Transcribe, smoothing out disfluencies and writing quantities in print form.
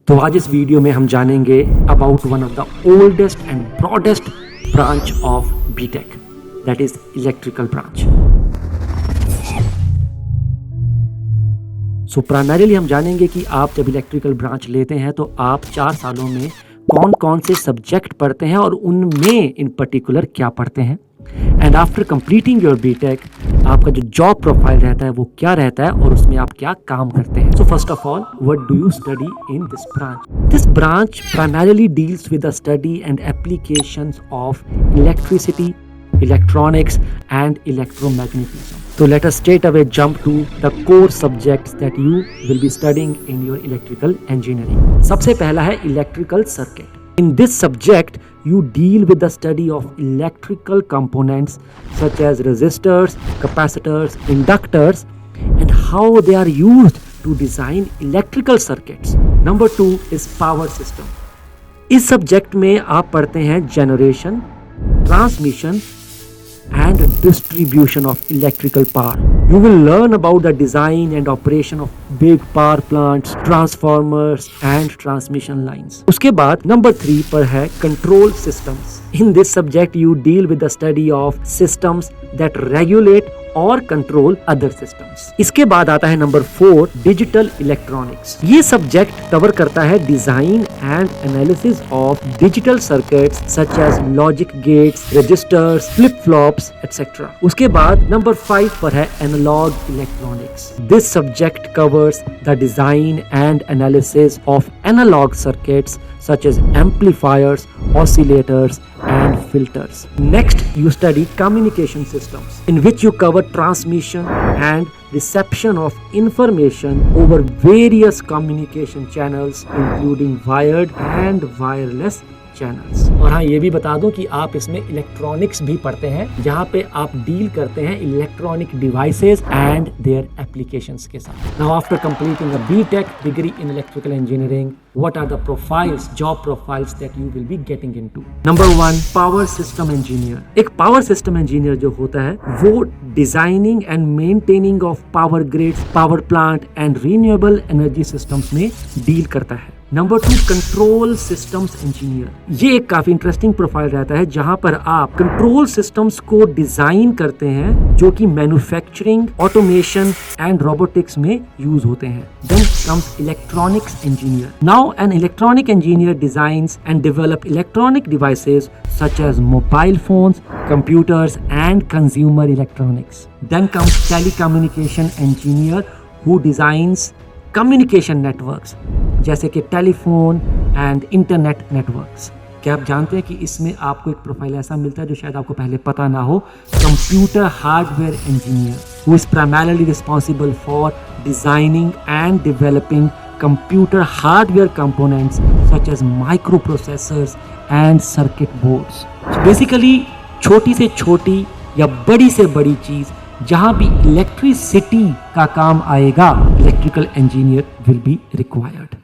तो आज इस वीडियो में हम जानेंगे about one of the oldest and broadest branch of BTech, that is electrical branch. So primarily हम जानेंगे कि आप जब इलेक्ट्रिकल ब्रांच लेते हैं तो आप 4 सालों में कौन कौन से सब्जेक्ट पढ़ते हैं और उनमें इन पर्टिकुलर क्या पढ़ते हैं। And after completing your BTech आपका जो जॉब प्रोफाइल रहता है वो क्या रहता है और उसमें आप क्या काम करते हैं। So first of all, what do you study in this branch? This branch primarily deals with the study and applications of electricity, electronics and electromagnetism. So let us straight away jump to the core subjects that you will be studying in your electrical engineering. सबसे पहला है electrical circuit. In this subject, you deal with the study of electrical components such as resistors, capacitors, inductors, and how they are used to design electrical circuits. Number 2 is power system. इस subject में आप पढ़ते हैं generation, transmission, and distribution of electrical power. You will learn about the design and operation of big power plants, transformers and transmission lines. उसके बाद number 3 पर है control systems. In this subject you deal with the study of systems that regulate और control other systems. इसके बाद आता है number 4 digital electronics. ये सब्जेक्ट कवर करता है design and analysis of digital circuits such as logic gates, registers, flip flops etcetera. उसके बाद नंबर 5 पर है analog electronics. This subject covers the design and analysis of analog circuits such as amplifiers, oscillators and filters. Next, you study communication systems in which you cover transmission and reception of information over various communication channels including wired and wireless channels. और हाँ, ये भी बता दूं कि आप इसमें electronics भी पढ़ते हैं, जहाँ पे आप डील करते हैं electronic devices and their applications के साथ। Now after completing a BTech degree in electrical engineering, what are the profiles, job profiles that you will be getting into? Number 1, power system engineer. एक power system engineer जो होता है वो designing and maintaining of power grids, power plant and renewable energy systems में deal करता है। Number 2, control systems engineer. ये एक काफी इंटरेस्टिंग प्रोफाइल रहता है जहां पर आप कंट्रोल सिस्टम्स को डिजाइन करते हैं जो कि मैन्युफैक्चरिंग, ऑटोमेशन एंड रोबोटिक्स में यूज होते हैं। Then comes electronics engineer. Now an electronic engineer designs and develop electronic devices such as mobile phones, computers and consumer electronics. Then comes telecommunication engineer who designs communication networks जैसे कि telephone and internet networks. क्या आप जानते हैं कि इसमें आपको एक प्रोफाइल ऐसा मिलता है जो शायद आपको पहले पता ना हो? Computer hardware engineer who is primarily responsible for designing and developing computer hardware components such as micro processors and circuit boards. Basically छोटी से छोटी या बड़ी से बड़ी चीज जहां भी इलेक्ट्रिसिटी का काम आएगा, electrical engineer will be required.